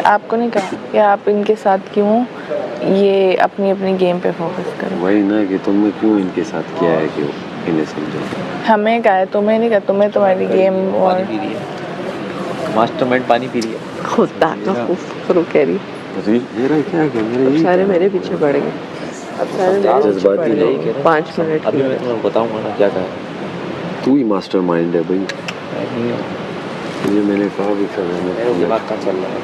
आपको नहीं कहा कि आप इनके साथ क्यों ये अपनी अपनी गेम पे फोकस करो? वही ना कि तुमने क्यों इनके साथ किया है कि इन्हें समझो। हमें कहा है, तुम्हें नहीं कहा। तुम्हें तुम्हारी गेम और मास्टरमाइंड पानी पी रही है खुदा का कुफ्र कह रही। मेरा क्या है, मेरा सारे मेरे पीछे पड़ गए। अब सारे मेरे पीछे पड़ गए। 5 मिनट अभी मैं तुम्हें बताऊंगा ना क्या कहा। तू ही मास्टरमाइंड है भाई। नहीं ये मैंने कहा भी था, मेरा दिमाग का चल रहा है।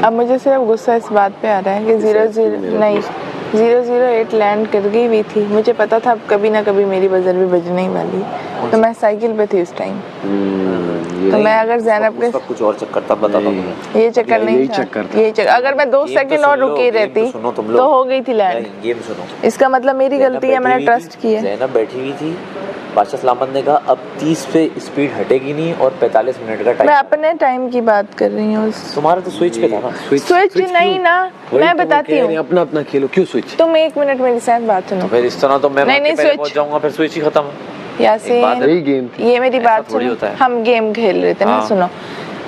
अब मुझे सिर्फ गुस्सा इस बात पे आ रहा है कि 008 लैंड कर गई हुई थी। मुझे पता था अब कभी ना कभी मेरी बजर भी बजने ही वाली, तो मैं साइकिल पे थी उस टाइम। तो मैं अगर ज़ैनब के कुछ और चक्कर तब बताता हूं। ये चक्कर नहीं था, यही चक्कर। अगर मैं 2 सेकंड और रुकी रहती तो हो गई थी लैंड। गेम सुनो, इसका मतलब मेरी गलती है, मैंने ट्रस्ट किया। ज़ैनब बैठी हुई थी, बादशाह सलामत ने कहा अब 30 पे स्पीड हटेगी नहीं और 45 मिनट का टाइम। मैं अपने टाइम की बात कर रही हूँ। तुम्हारा तो स्विच पे था ना। स्विच नहीं ना, मैं बताती हूँ। अपना अपना खेलो, क्यों स्विच? तुम 1 मिनट मेरी साथ बात सुनो। फिर इस तरह तो मैं नहीं पहले पहुंच जाऊंगा, फिर स्विच ही खत्म। यासीन, ये मेरी बात सुनो। हम गेम खेल रहे थे ना, सुनो।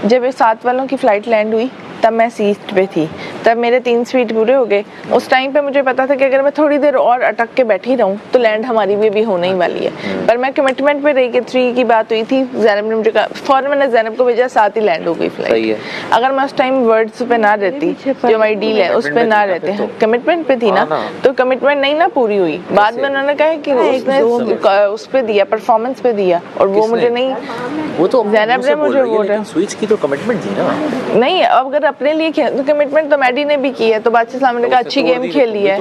जब ये 7 वालों की फ्लाइट लैंड हुई तब मैं सीट पे थी, तब मेरे 3 फीट पूरे हो गए। उस टाइम पे मुझे पता था कि अगर मैं थोड़ी देर और अटक के बैठी रहूं तो लैंड हमारी भी होने ही वाली है। पर मैं कमिटमेंट पे रही कि 3 की बात हुई थी। ज़ैनब ने मुझे कहा, फौरन मैंने ज़ैनब को भेजा, साथ ही लैंड हो गई फ्लाइट। अगर मैं उस टाइम वर्ड्स पे ना रहती, जो हमारी डील है उस पे ना रहते, कमिटमेंट पे थी ना, तो कमिटमेंट नहीं ना पूरी हुई। बाद में उन्होंने कहा कि उसने उस पे दिया, परफॉर्मेंस पे दिया, और वो मुझे नहीं, वो तो ज़ैनब ने मुझे बोल रहा है स्विच की तो कमिटमेंट थी ना। नहीं, अगर अपने लिए तो कमिटमेंट तो मैडी ने भी की है, तो बादशाह साहब ने कहा अच्छी गेम खेली है।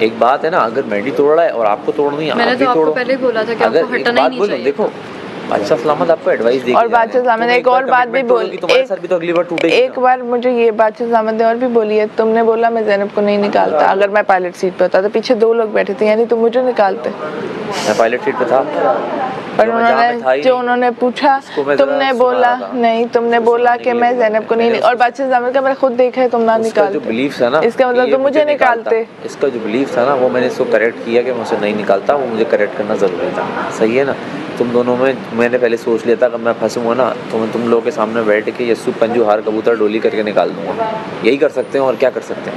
एक बात है ना, अगर मैडी तोड़ रहा है और आपको तोड़नी है, मैंने तो आपको पहले बोला था कि आपको हटना ही नहीं चाहिए। देखो बादशाह सलामत आपको एडवाइस देगी, और बादशाह साहब ने एक और बात भी बोली, तुम्हारे साथ भी तो अगली बार टूटेगी। एक बार मुझे ये बादशाह साहब ने और भी बोली है, तुमने बोला मैं ज़ैनब को नहीं निकालता, अगर मैं पायलट सीट पे होता तो पीछे 2 लोग बैठे थे, यानी तुम मुझे निकालते। मैं पायलट सीट पे था, पर उन्होंने पूछा, तुमने बोला नहीं, तुमने बोला कि मैं ज़ैनब को नहीं, और बादशाह साहब का मैंने खुद देखा है तुम ना निकालते। जो बिलीफ है ना, इसका मतलब तुम मुझे निकालते। इसका जो बिलीफ था ना, वो मैंने इसको करेक्ट किया कि मैं उसे नहीं निकालता, वो मुझे करेक्ट करना जरूरी था। सही है ना? तुम दोनों में मैंने पहले सोच लिया था कि मैं फंसूंगा ना तो मैं तुम लोगों के सामने बैठ के यस्सु पंजू हार कबूतर डोली करके निकाल दूंगा। यही कर सकते हैं, और क्या कर सकते हैं।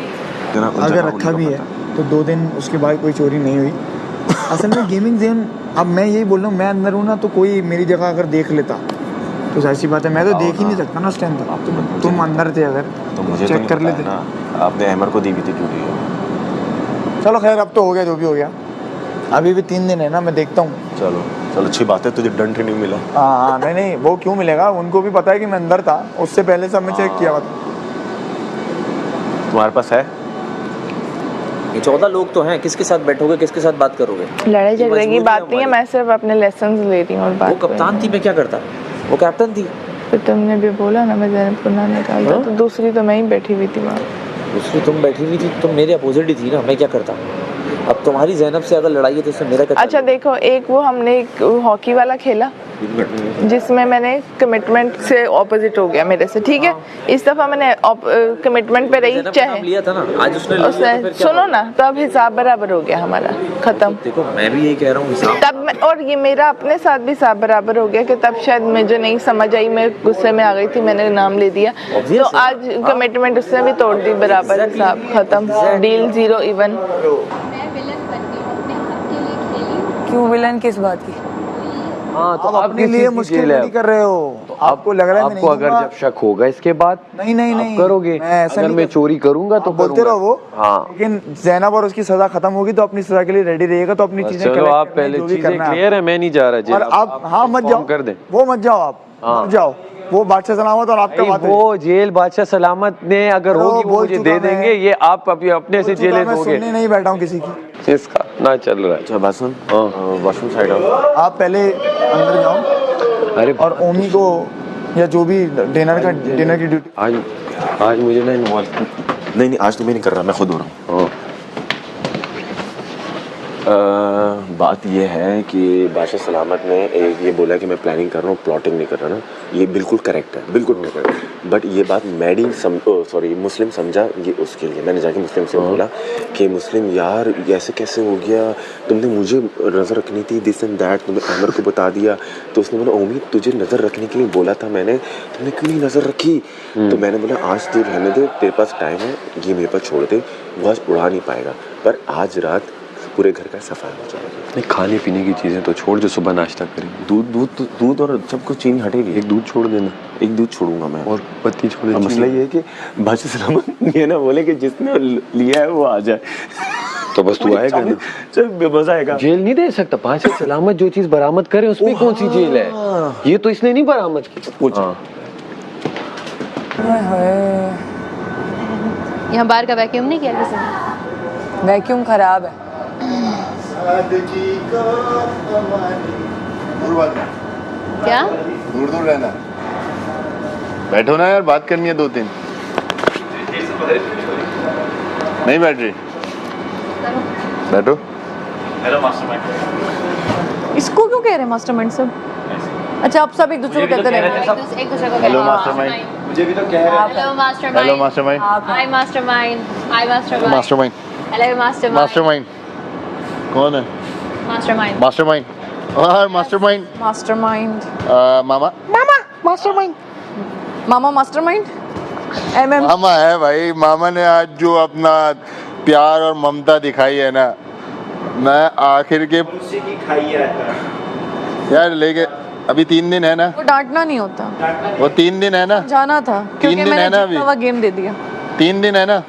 अगर रखा भी है तो 2 दिन उसके बाद कोई चोरी नहीं हुई। असल में गेमिंग जोन, अब मैं यही बोल रहा हूँ, मैं अंदर हूँ ना, तो कोई मेरी जगह अगर देख लेता तो ऐसी बात है, मैं तो देख ही नहीं सकता ना उस टाइम तक। तुम अंदर थे, अगर तो मुझे चेक कर लेते ना, आपने अमर को दी भी थी ड्यूटी। चलो खैर, अब तो हो गया जो भी हो गया। अभी भी 3 दिन है ना, मैं देखता हूँ। चलो अच्छी बात है, तुझे दंड नहीं मिला। हाँ नहीं, वो क्यों मिलेगा, उनको भी पता है कि मैं अंदर था, उससे पहले सब मैं चेक किया हुआ था। तुम्हारे पास है? ये 14 लोग तो हैं, किसके साथ बैठोगे, किसके साथ बात करोगे? लड़ाई झगड़े की बात नहीं है, मैं सिर्फ अपने लेसन्स ले रही हूँ। और बात वो कप्तान थी, मैं क्या करता? वो कैप्टन थी। तो तुमने भी बोला ना मैं ज़ैनब को ना निकालता, तो दूसरी तो मैं ही बैठी हुई थी वहाँ। दूसरी तुम बैठी हुई थी, तुम मेरे अपोजिट ही थी ना, मैं क्या करता? अब तुम्हारी ज़ैनब से अगर लड़ाई है तो इससे मेरा क्या? अच्छा देखो, एक वो हमने एक हॉकी वाला खेला जिसमें मैंने कमिटमेंट से ऑपोजिट हो गया मेरे से, ठीक है। इस दफा मैंने कमिटमेंट पे रही, चाहे लिया था ना, आज उसने सुनो ना, तो अब हिसाब बराबर हो गया हमारा, खत्म। देखो मैं भी यही कह रहा हूँ, हिसाब तब और ये मेरा अपने साथ भी हिसाब बराबर हो गया कि तब शायद मुझे नहीं समझ आई, मैं गुस्से में आ गई थी, मैंने नाम ले दिया, तो आज कमिटमेंट उसने भी तोड़ दी, बराबर हिसाब खत्म, डील 0 इवन। क्यों विलन किस बात की? हाँ, तो आप अपने लिए मुश्किल नहीं कर रहे हो, तो आपको लग रहा है आपको अगर जब शक होगा इसके बाद नहीं करोगे, अगर मैं चोरी करूंगा तो बोलते रहो वो। हाँ, लेकिन ज़ैनब और उसकी सजा खत्म होगी तो अपनी सजा के लिए रेडी रहिएगा, तो अपनी चीजें चलो आप पहले चीजें क्लियर है, मैं नहीं जा रहा जेल। और आप हाँ मत जाओ, कर दे वो मत जाओ, आप मत जाओ, वो बादशाह सलामत और आपका बात है। वो जेल बादशाह सलामत ने अगर होगी वो मुझे दे देंगे, ये आप अभी अपने से जेल दोगे। सुनने नहीं बैठा हूँ किसी की, इसका ना चल रहा है। अच्छा बासन, वॉशरूम साइड आओ। आप पहले अंदर जाओ। अरे और ओमी को या जो भी डिनर की ड्यूटी, आज मुझे ना इन्वॉल्व नहीं आज तो मैं नहीं कर रहा, मैं खुद हो रहा हूँ। बात ये है कि बादशाह सलामत ने ये बोला कि मैं प्लानिंग कर रहा हूँ, प्लॉटिंग नहीं कर रहा ना, ये बिल्कुल करेक्ट है, बिल्कुल करेक्ट है। बट ये बात मुस्लिम समझा ये उसके लिए। मैंने जाके मुस्लिम से बोला कि मुस्लिम यार ऐसे कैसे हो गया, तुमने मुझे नज़र रखनी थी, दिस एंड दैट, तुमने अमर को बता दिया। तो उसने बोला उम्मीद तुझे नज़र रखने के लिए बोला था मैंने, तुमने क्यों नहीं नज़र रखी? तो मैंने बोला आज तू रहने दे, तेरे पास टाइम है, ये मेरे पास छोड़ दे, वो आज उड़ा नहीं पाएगा, पर आज रात पूरे घर का सफाई हो जाएगा। नहीं, खाने पीने की चीजें तो छोड़, जो सुबह नाश्ता करेंगे। दूध और सब कुछ चीनी हटेगी। एक दूध छोड़ देना, एक दूध छोड़ूंगा मैं, और पत्ती छोड़ देना। मसला ये है कि बादशाह सलामत ये ना बोले कि जिसने लिया है वो आ जाए। तो बस तू आएगा ना, चल मजा आएगा। जेल नहीं दे सकता। बादशाह सलामत जो चीज बरामद करे उसमें कौन सी जेल है? ये तो इसने नहीं बरामद की कुछ। यहाँ बाहर का वैक्यूम नहीं किया किसी ने? वैक्यूम खराब है। क्या? दूर दूर रहना, बैठो ना यार, बात करनी है 2-3। नहीं बैठ रही, बैठो। इसको क्यों कह रहे हैं मास्टरमाइंड सब? अच्छा, आप सब एक दूसरे को कहते रहेंगे। एक दूसरे को हेलो मास्टरमाइंड, मुझे भी तो कह रहे हैं। Hello mastermind. Hello mastermind. Hi mastermind. Hi mastermind. Mastermind. Hello mastermind. Mastermind कौन है? मास्टरमाइंड। मास्टरमाइंड। हाँ मास्टरमाइंड। मास्टरमाइंड। मामा मास्टरमाइंड। मामा मास्टरमाइंड। एमएम मामा है भाई। मामा ने आज जो अपना प्यार और ममता दिखाई है ना, मैं आखिर के यार लेके अभी 3 दिन है ना, वो डांटना नहीं होता, वो 3 दिन है ना, जाना था क्योंकि दिन है मैंने ना जीता हुआ गेम दे दिया। 3 दिन है ना,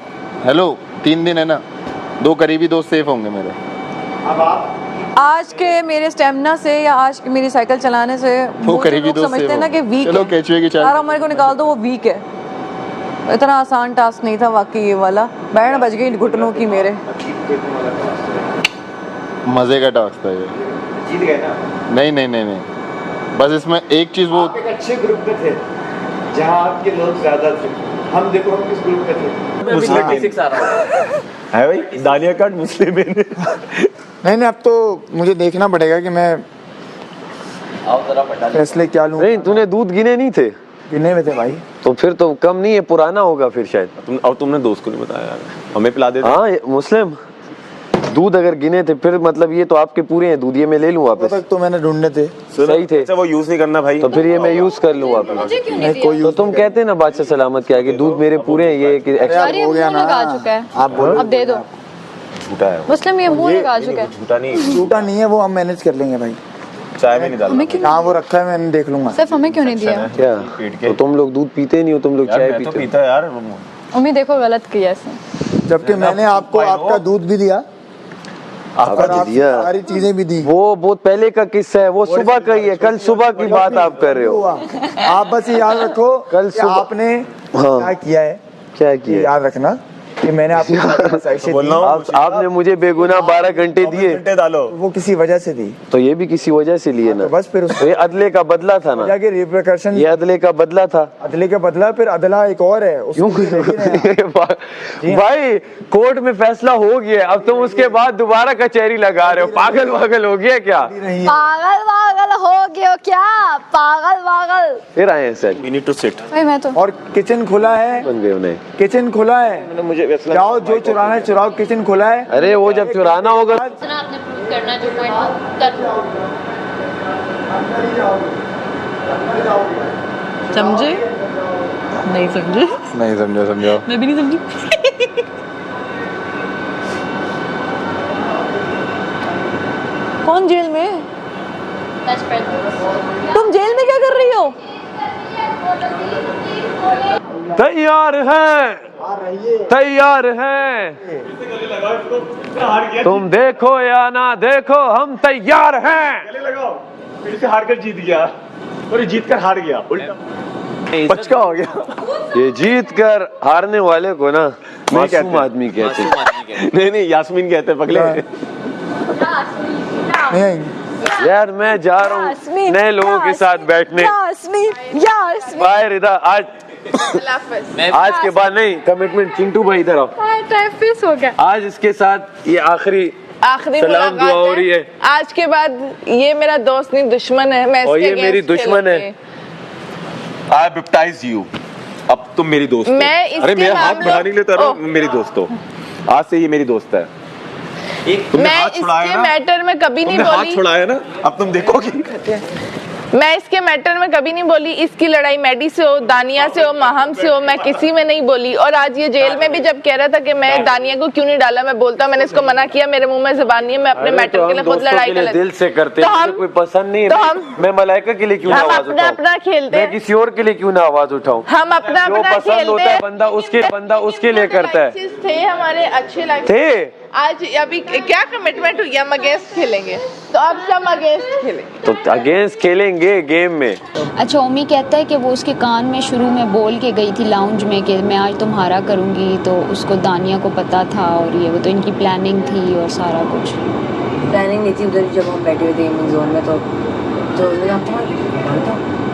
हेलो 3 दिन है ना, 2 करीबी दोस्त सेफ होंगे मेरे। आज के मेरे स्टेमिना से या आज के मेरी साइकिल चलाने से वो वो करीबी लोग दोस्त समझते सेफ हैं ना हो। कि वीक चलो है। केचुए की चाल। सारा मेरे को निकाल दो, वो वीक है। इतना आसान टास्क नहीं था वाकई ये वाला। बैंड बज गई घुटनों की मेरे। मजे का टास्क था ये। जीत गए ना? नहीं नहीं नहीं नहीं, बस इसमें एक चीज वो आप एक अच्छे ग्रुप में थे जहाँ आपके लोग ज्यादा थे। हम देखो हम किस ग्रुप में थे। मुस्लिम 36 आ रहा है भाई, दानिया कार्ड मुस्लिम है। नहीं, अब तो मुझे देखना पड़ेगा कि मैं फैसले क्या लूँ। नहीं, तूने दूध गिने नहीं थे? गिने में थे भाई। तो फिर तो कम नहीं है, पुराना होगा फिर शायद। तुमने दोस्त को नहीं बताया यार, हमें पिला देते। हाँ, मुस्लिम दूध अगर गिने थे फिर मतलब ये तो आपके पूरे हैं दूध, ये मैं ले लूँ वापस। तक तो मैंने ढूंढने थे, सही थे। अच्छा वो यूज नहीं करना भाई, तो फिर ये मैं यूज कर लूँ वापस। मुझे क्यों नहीं दिया? तो तुम कहते हैं ना बादशाह सलामत क्या कि दूध मेरे पूरे हैं, ये कि अरे हो गया मुंह ना। लगा चुका है, आप बोलो। अब दे दो। झूठा है मुस्लिम ये मुंह लगा चुका है। झूठा नहीं, झूठा नहीं है वो, हम मैनेज कर लेंगे भाई। चाय में नहीं डालना। हमें क्यों? कहाँ वो रखा है मैंने देख लूंगा। सिर्फ हमें क्यों नहीं दिया? क्या? पीट के। तो तुम लोग दूध पीते नहीं हो, तुम लोग यार चाय मैं तो पीते हो। पीता यार। उम्मीद देखो गलत किया इसने। जबकि मैंने आपको आपका दूध भी दिया, आपको आपको दिया। सारी चीजें भी दी। वो बहुत पहले का किस्सा है, वो सुबह का ही है, कल सुबह की बात आप कर रहे हो। आप बस ये याद रखो कल कि सुबह- आपने हाँ। क्या किया है, क्या ये किया? याद रखना कि मैंने आपको साइशे दी, आपने मुझे बेगुनाह 12 घंटे दिए, डालो। वो किसी वजह से दी। तो ये भी किसी वजह से लिए ना। तो बस फिर तो ये अदले का बदला था ना, जाके रिपरकशन, ये अदले का बदला था। अदले का बदला, फिर अदला एक और है क्यों? भाई कोर्ट में फैसला हो गया, अब तुम उसके बाद दोबारा कचहरी लगा रहे हो। पागल वागल हो गया क्या? पागल वागल हो गया क्या? पागल वागल। फिर आए हैं sir, we need to sit. भाई मैं तो और किचन खुला है, बन गए उन्हें। किचन खुला है, मुझे जाओ जो चुराना है चुराओ, किचन खुला है। अरे वो जब चुराना होगा इतना आपने प्रूव करना जो पॉइंट कर। समझे? नहीं समझे? नहीं समझा, समझाओ। मैं भी नहीं समझी। कौन जेल में? Best friend। तुम जेल में क्या कर रही हो? तैयार हैं, तैयार हैं, तुम देखो या ना देखो हम तैयार हैं। फिर से हार कर जीत गया, और ये जीत कर हार गया, उल्टा पचका हो गया। ये जीत कर हारने वाले को ना मासूम आदमी कहते हैं। नहीं यास्मीन कहते हैं पगले। नहीं, यार मैं जा रहा हूँ यास्मीन, नए लोगों के साथ बैठने। यास्मीन, यास्मीन। बाय रिदा, आज आज के बाद नहीं, कमिटमेंट। चिंटू भाई इधर आओ। टाइम फिक्स हो गया। आज इसके साथ ये आखिरी आखिरी सलाम दुआ हो रही मुलाकात है। है। आज के बाद ये मेरा दोस्त नहीं दुश्मन है, मैं और इसके ये मेरी against दुश्मन है। खेलूंगी। आई बैप्टाइज यू, अब तुम मेरी दोस्त हो। मैं इसके अरे मैं हाथ मामलों- बढ़ा नहीं लेता रहा, ओह। मेरी दोस्त हो, आज से ये मेरी दोस्त है। तुमने मैं हाथ छुड़ाया इसके ना? मैटर में कभी नहीं तुमने हाथ बोली, छुड़ाया ना, अब तुम देखोगी। मैं इसके मैटर में कभी नहीं बोली। इसकी लड़ाई मैडी से हो, दानिया से हो, माहम से हो, मैं किसी में नहीं बोली। और आज ये जेल में भी जब कह रहा था कि मैं दानिया को क्यों नहीं डाला, मैं बोलता मैंने इसको मना किया, मेरे मुंह में जुबान नहीं है, मैं अपने अरे मैटर तो के लिए हम खुद दोस्तों लड़ाई के कर लिए लेती। दिल से करते तो हैं, हम- मुझे कोई पसंद नहीं है, तो मैं मलाइका के लिए क्यों ना हम आवाज अपना उठाऊं, अपना खेलते मैं हैं, किसी और के लिए क्यों ना आवाज उठाऊं। हम अपना जो अपना पसंद खेलते होता है हैं। बंदा उसके लिए करता है। लाइसेंस थे हमारे अच्छे लाइसेंस थे आज अभी क्या कमिटमेंट हुई, हम अगेंस्ट खेलेंगे, तो अब सब अगेंस्ट खेलेंगे। तो अगेंस्ट खेलेंगे गेम में। अच्छा, ओमी कहता है कि वो उसके कान में शुरू में बोल के गई थी लाउंज में कि मैं आज तुम्हारा करूँगी, तो उसको दानिया को पता था और ये वो तो इनकी प्लानिंग थी और सारा कुछ। प्लानिंग नहीं थी उधर, जब हम बैठे हुए थे गेमिंग जोन में तो उसने कहा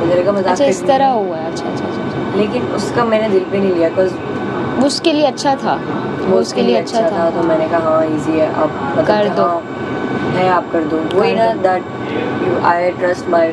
उधर का मजाक अच्छा इस कर तरह हुआ है। अच्छा अच्छा अच्छा, लेकिन उसका मैंने दिल पे नहीं लिया, बिकॉज वो उसके लिए अच्छा था, वो उसके लिए अच्छा था। तो मैंने कहा हाँ इजी है, आप कर दो। है, आप कर दो। वही ना, दैट आई ट्रस्ट माय